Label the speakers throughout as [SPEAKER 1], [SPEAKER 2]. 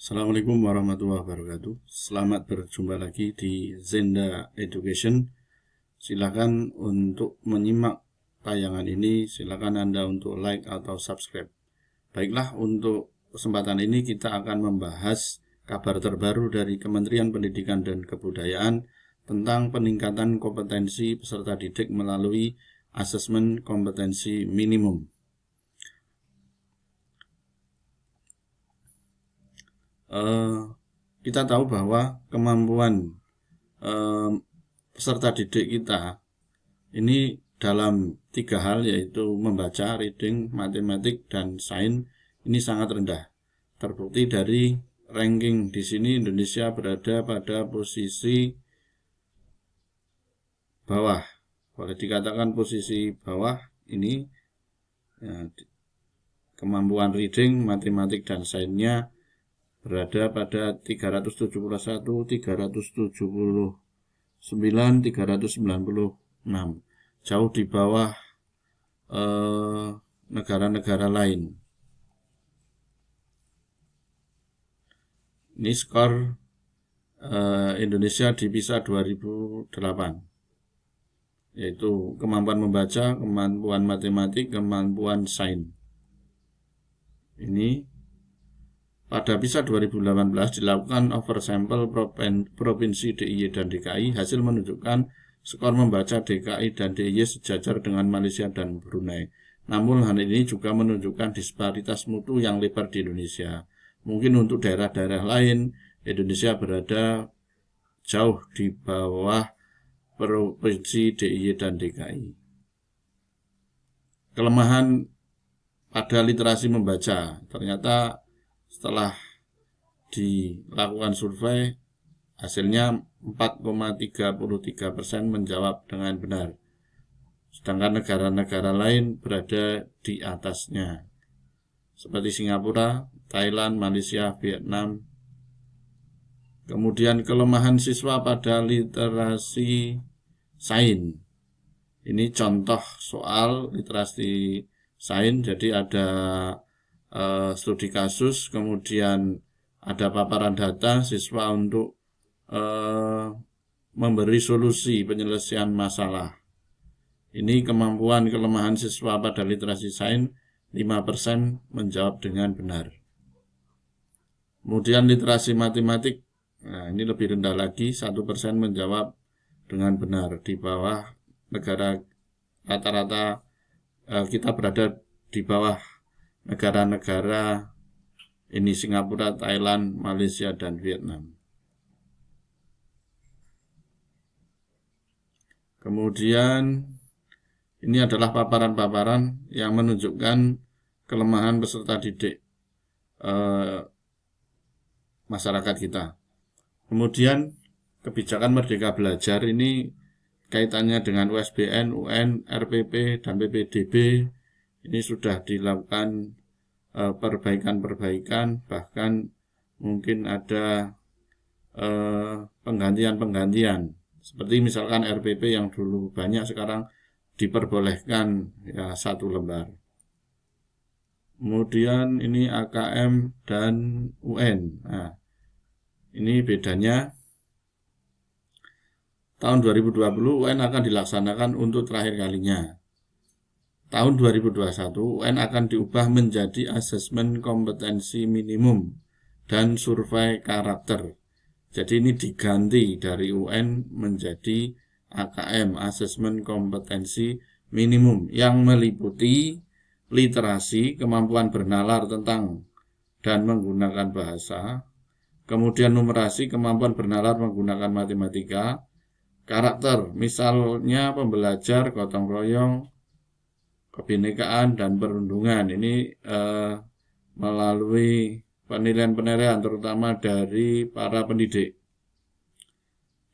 [SPEAKER 1] Assalamualaikum warahmatullahi wabarakatuh. Selamat berjumpa lagi di Zenda Education. Silakan untuk menyimak tayangan ini, silakan Anda untuk like atau subscribe. Baiklah, untuk kesempatan ini kita akan membahas kabar terbaru dari Kementerian Pendidikan dan Kebudayaan tentang peningkatan kompetensi peserta didik melalui asesmen kompetensi minimum. Kita tahu bahwa kemampuan peserta didik kita ini dalam 3 hal, yaitu membaca, reading, matematik, dan sains ini sangat rendah. Terbukti dari ranking di sini Indonesia berada pada posisi bawah. Boleh dikatakan posisi bawah ini, ya, kemampuan reading, matematik, dan sainsnya berada pada 371, 379, 396. Jauh di bawah negara-negara lain. Ini skor Indonesia di PISA 2008, yaitu kemampuan membaca, kemampuan matematik, kemampuan sains. Ini pada PISA 2018 dilakukan oversample provinsi DIY dan DKI. Hasil menunjukkan skor membaca DKI dan DIY sejajar dengan Malaysia dan Brunei. Namun hal ini juga menunjukkan disparitas mutu yang lebar di Indonesia. Mungkin untuk daerah-daerah lain, Indonesia berada jauh di bawah provinsi DIY dan DKI. Kelemahan pada literasi membaca, ternyata setelah dilakukan survei, hasilnya 4,33% menjawab dengan benar. Sedangkan negara-negara lain berada di atasnya, seperti Singapura, Thailand, Malaysia, Vietnam. Kemudian kelemahan siswa pada literasi sains. Ini contoh soal literasi sains, jadi ada studi kasus, kemudian ada paparan data siswa untuk memberi solusi penyelesaian masalah. Ini kemampuan kelemahan siswa pada literasi sains, 5% menjawab dengan benar. Kemudian literasi matematik, nah ini lebih rendah lagi, 1% menjawab dengan benar. Di bawah negara rata-rata, kita berada di bawah negara-negara ini, Singapura, Thailand, Malaysia, dan Vietnam. Kemudian ini adalah paparan-paparan yang menunjukkan kelemahan peserta didik masyarakat kita. Kemudian kebijakan Merdeka Belajar ini kaitannya dengan USBN, UN, RPP, dan PPDB. Ini sudah dilakukan perbaikan-perbaikan, bahkan mungkin ada penggantian-penggantian. Seperti misalkan RPP yang dulu banyak, sekarang diperbolehkan ya 1 lembar. Kemudian ini AKM dan UN. Nah, ini bedanya. Tahun 2020 UN akan dilaksanakan untuk terakhir kalinya. Tahun 2021 UN akan diubah menjadi asesmen kompetensi minimum dan survei karakter. Jadi ini diganti dari UN menjadi AKM, asesmen kompetensi minimum, yang meliputi literasi, kemampuan bernalar tentang dan menggunakan bahasa, kemudian numerasi, kemampuan bernalar menggunakan matematika, karakter, misalnya pembelajar, gotong royong, kebinekaan, dan perundungan. Ini melalui penilaian-penilaian terutama dari para pendidik.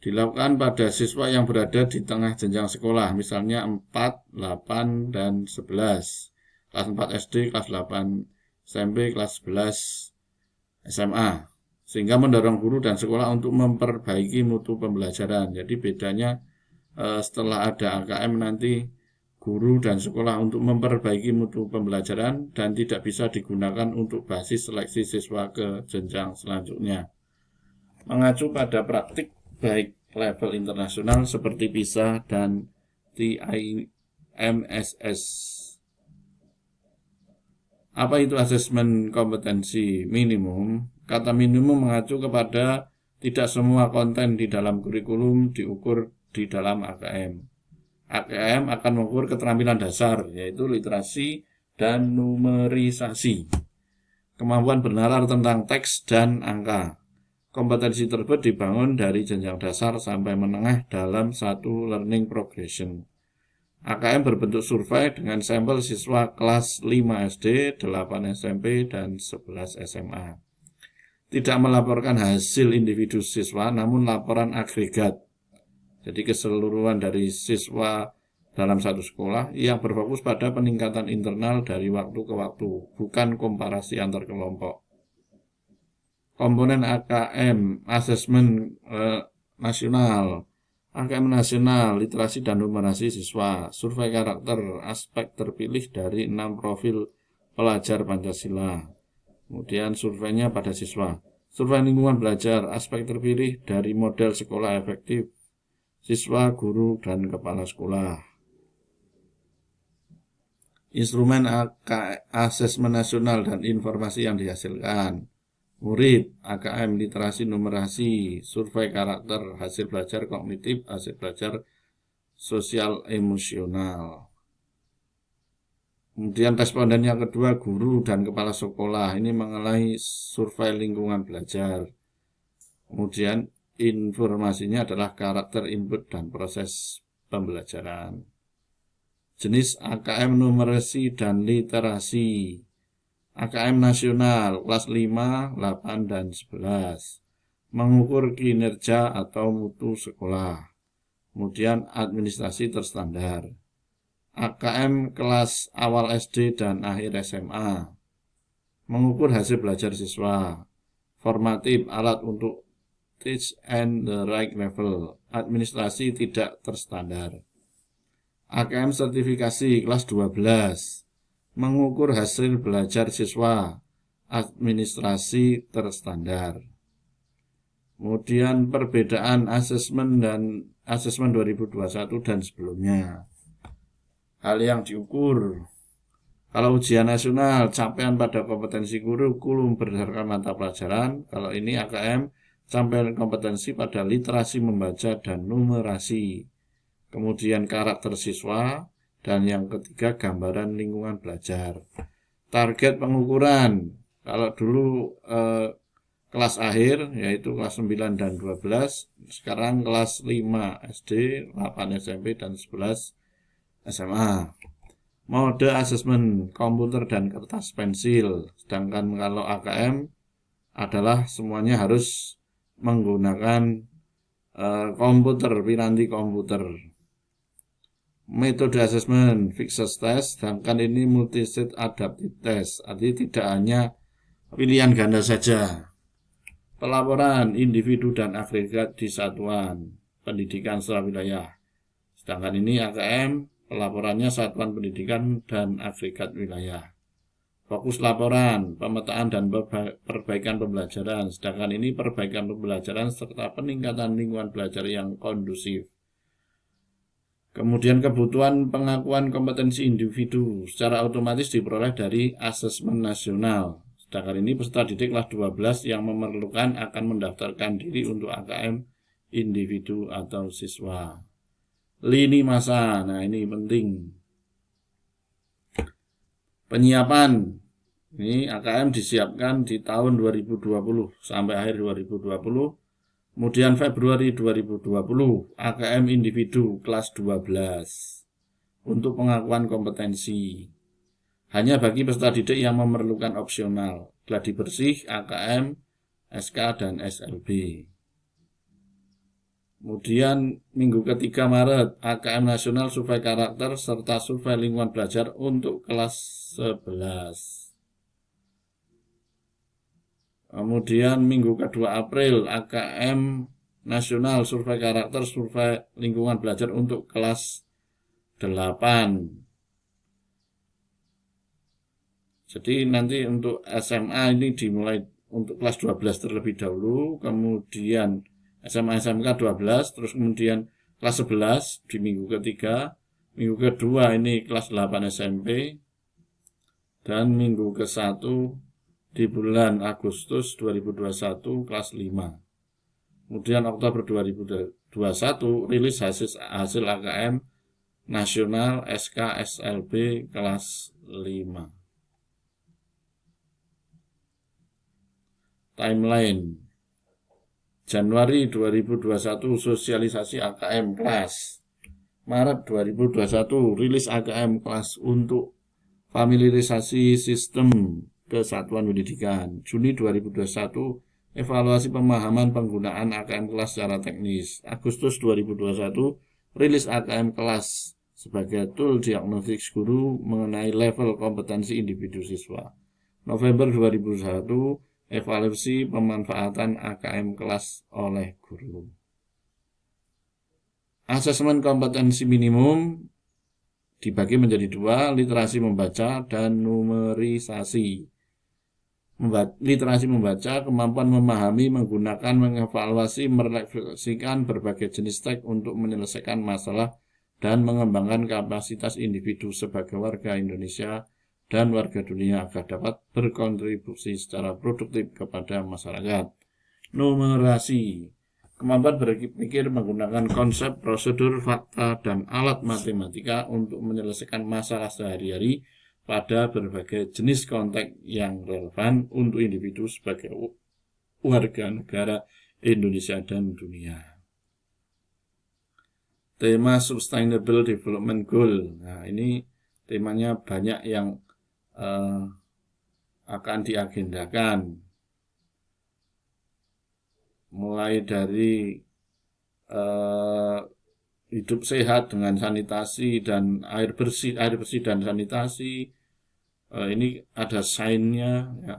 [SPEAKER 1] Dilakukan pada siswa yang berada di tengah jenjang sekolah, misalnya 4, 8, dan 11. Kelas 4 SD, kelas 8 SMP, kelas 11 SMA. Sehingga mendorong guru dan sekolah untuk memperbaiki mutu pembelajaran. Jadi bedanya setelah ada AKM nanti guru dan sekolah untuk memperbaiki mutu pembelajaran dan tidak bisa digunakan untuk basis seleksi siswa ke jenjang selanjutnya. Mengacu pada praktik baik level internasional seperti PISA dan TIMSS. Apa itu asesmen kompetensi minimum? Kata minimum mengacu kepada tidak semua konten di dalam kurikulum diukur di dalam AKM. AKM akan mengukur keterampilan dasar, yaitu literasi dan numerisasi, kemampuan bernalar tentang teks dan angka. Kompetensi tersebut dibangun dari jenjang dasar sampai menengah dalam satu learning progression. AKM berbentuk survei dengan sampel siswa kelas 5 SD, 8 SMP, dan 11 SMA. Tidak melaporkan hasil individu siswa, namun laporan agregat. Jadi keseluruhan dari siswa dalam satu sekolah yang berfokus pada peningkatan internal dari waktu ke waktu, bukan komparasi antar kelompok. Komponen AKM, asesmen nasional, AKM nasional, literasi dan numerasi siswa, survei karakter, aspek terpilih dari 6 profil pelajar Pancasila. Kemudian surveinya pada siswa. Survei lingkungan belajar, aspek terpilih dari model sekolah efektif, siswa, guru, dan kepala sekolah. Instrumen asesmen nasional dan informasi yang dihasilkan. Murid, AKM, literasi, numerasi, survei karakter, hasil belajar kognitif, hasil belajar sosial emosional. Kemudian responden yang kedua, guru dan kepala sekolah. Ini mengenai survei lingkungan belajar. Kemudian informasinya adalah karakter input dan proses pembelajaran. Jenis AKM numerasi dan literasi. AKM nasional kelas 5, 8, dan 11. Mengukur kinerja atau mutu sekolah. Kemudian administrasi terstandar. AKM kelas awal SD dan akhir SMA. Mengukur hasil belajar siswa. Formatif, alat untuk teach and the right level. Administrasi tidak terstandar. AKM sertifikasi kelas 12. Mengukur hasil belajar siswa. Administrasi terstandar. Kemudian perbedaan asesmen dan asesmen 2021 dan sebelumnya. Hal yang diukur. Kalau ujian nasional, capaian pada kompetensi kurikulum berdasarkan mata pelajaran. Kalau ini AKM, capaian kompetensi pada literasi membaca dan numerasi. Kemudian karakter siswa, dan yang ketiga gambaran lingkungan belajar. Target pengukuran, kalau dulu kelas akhir, yaitu kelas 9 dan 12, sekarang kelas 5 SD, 8 SMP, dan 11 SMA. Mode asesmen komputer dan kertas pensil, sedangkan kalau AKM adalah semuanya harus menggunakan komputer, piranti komputer. Metode asesmen fixed test, sedangkan ini multi-stage adaptive test, artinya tidak hanya pilihan ganda saja. Pelaporan individu dan agregat di satuan pendidikan secara wilayah, sedangkan ini AKM pelaporannya satuan pendidikan dan agregat wilayah. Fokus laporan, pemetaan dan perbaikan pembelajaran, sedangkan ini perbaikan pembelajaran serta peningkatan lingkungan belajar yang kondusif. Kemudian kebutuhan pengakuan kompetensi individu secara otomatis diperoleh dari asesmen nasional. Sedangkan ini peserta didik kelas 12 yang memerlukan akan mendaftarkan diri untuk AKM individu atau siswa. Lini masa, nah ini penting. Penyiapan, ini AKM disiapkan di tahun 2020 sampai akhir 2020. Kemudian Februari 2020, AKM individu kelas 12 untuk pengakuan kompetensi. Hanya bagi peserta didik yang memerlukan opsional, gladi bersih, AKM, SK, dan SLB. Kemudian minggu ketiga Maret, AKM nasional survei karakter serta survei lingkungan belajar untuk kelas 11. Kemudian minggu kedua April, AKM nasional survei karakter, survei lingkungan belajar untuk kelas 8. Jadi nanti untuk SMA ini dimulai untuk kelas 12 terlebih dahulu, kemudian SMA SMK 12, terus kemudian kelas 11 di minggu ketiga, minggu kedua ini kelas 8 SMP, dan minggu ke-1 di bulan Agustus 2021 kelas 5. Kemudian Oktober 2021 rilis hasil AKM nasional SK SLB kelas 5. Timeline Januari 2021 sosialisasi AKM kelas. Maret 2021 rilis AKM kelas untuk familiarisasi sistem kesatuan pendidikan. Juni 2021 evaluasi pemahaman penggunaan AKM kelas secara teknis. Agustus 2021 rilis AKM kelas sebagai tool diagnostik guru mengenai level kompetensi individu siswa. November 2021 evaluasi pemanfaatan AKM kelas oleh guru. Asesmen kompetensi minimum dibagi menjadi 2, literasi membaca dan numerisasi. Literasi membaca, kemampuan memahami, menggunakan, mengevaluasi, merefleksikan berbagai jenis teks untuk menyelesaikan masalah dan mengembangkan kapasitas individu sebagai warga Indonesia dan warga dunia agar dapat berkontribusi secara produktif kepada masyarakat. Numerasi, kemampuan berpikir menggunakan konsep, prosedur, fakta, dan alat matematika untuk menyelesaikan masalah sehari-hari pada berbagai jenis konteks yang relevan untuk individu sebagai warga negara Indonesia dan dunia. Tema Sustainable Development Goal. Nah, ini temanya banyak yang akan diagendakan, mulai dari hidup sehat dengan sanitasi dan air bersih dan sanitasi. Ini ada sainnya, ya.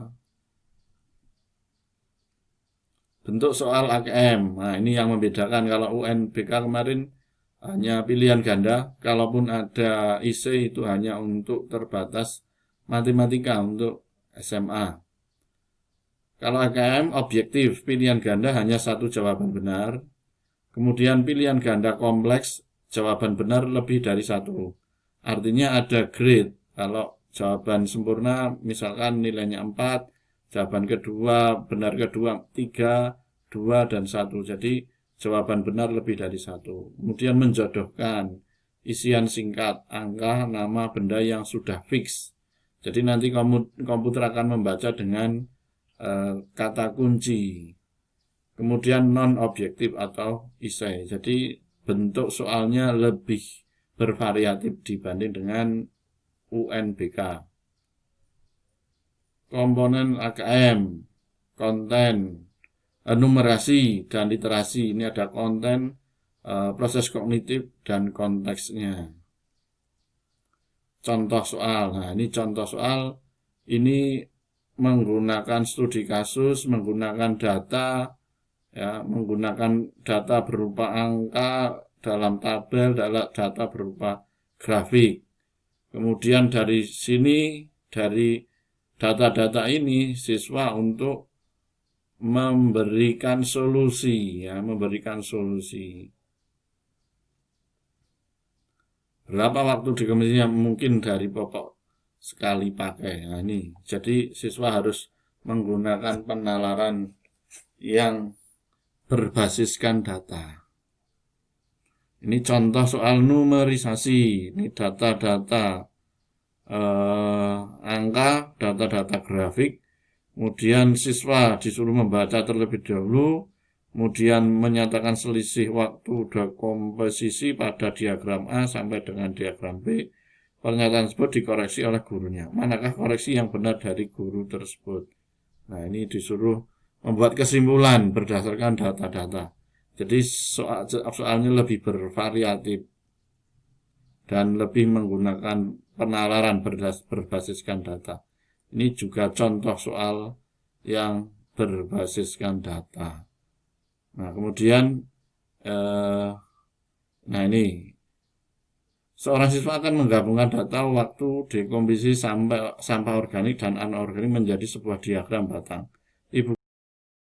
[SPEAKER 1] Bentuk soal AKM. Nah, ini yang membedakan. Kalau UNBK kemarin hanya pilihan ganda, kalaupun ada IC itu hanya untuk terbatas matematika untuk SMA. Kalau AKM objektif, pilihan ganda hanya satu jawaban benar. Kemudian pilihan ganda kompleks, jawaban benar lebih dari satu. Artinya ada grade. Kalau jawaban sempurna misalkan nilainya 4, jawaban kedua, benar kedua 3, 2, dan 1. Jadi jawaban benar lebih dari 1. Kemudian menjodohkan isian singkat, angka, nama, benda yang sudah fix. Jadi nanti komputer akan membaca dengan kata kunci. Kemudian non-objektif atau isai. Jadi bentuk soalnya lebih bervariatif dibanding dengan UNBK. Komponen AKM, konten, numerasi, dan literasi. Ini ada konten, proses kognitif, dan konteksnya. Contoh soal. Nah, ini contoh soal. Ini menggunakan studi kasus, menggunakan data, ya, menggunakan data berupa angka dalam tabel, data berupa grafik. Kemudian dari sini, dari data-data ini, siswa untuk memberikan solusi, ya, memberikan solusi. Berapa waktu dikompetisinya? Mungkin dari pokok sekali pakai. Nah, ini jadi siswa harus menggunakan penalaran yang berbasiskan data. Ini contoh soal numerisasi. Ini data-data angka, data-data grafik. Kemudian siswa disuruh membaca terlebih dahulu, kemudian menyatakan selisih waktu dekomposisi pada diagram A sampai dengan diagram B. Pernyataan tersebut dikoreksi oleh gurunya. Manakah koreksi yang benar dari guru tersebut? Nah, ini disuruh membuat kesimpulan berdasarkan data-data. Jadi soalnya lebih bervariatif dan lebih menggunakan penalaran berbasiskan data. Ini juga contoh soal yang berbasiskan data. Nah, kemudian nah ini Seorang siswa akan menggabungkan data waktu dekomposisi sampah organik dan anorganik menjadi sebuah diagram batang. Ibu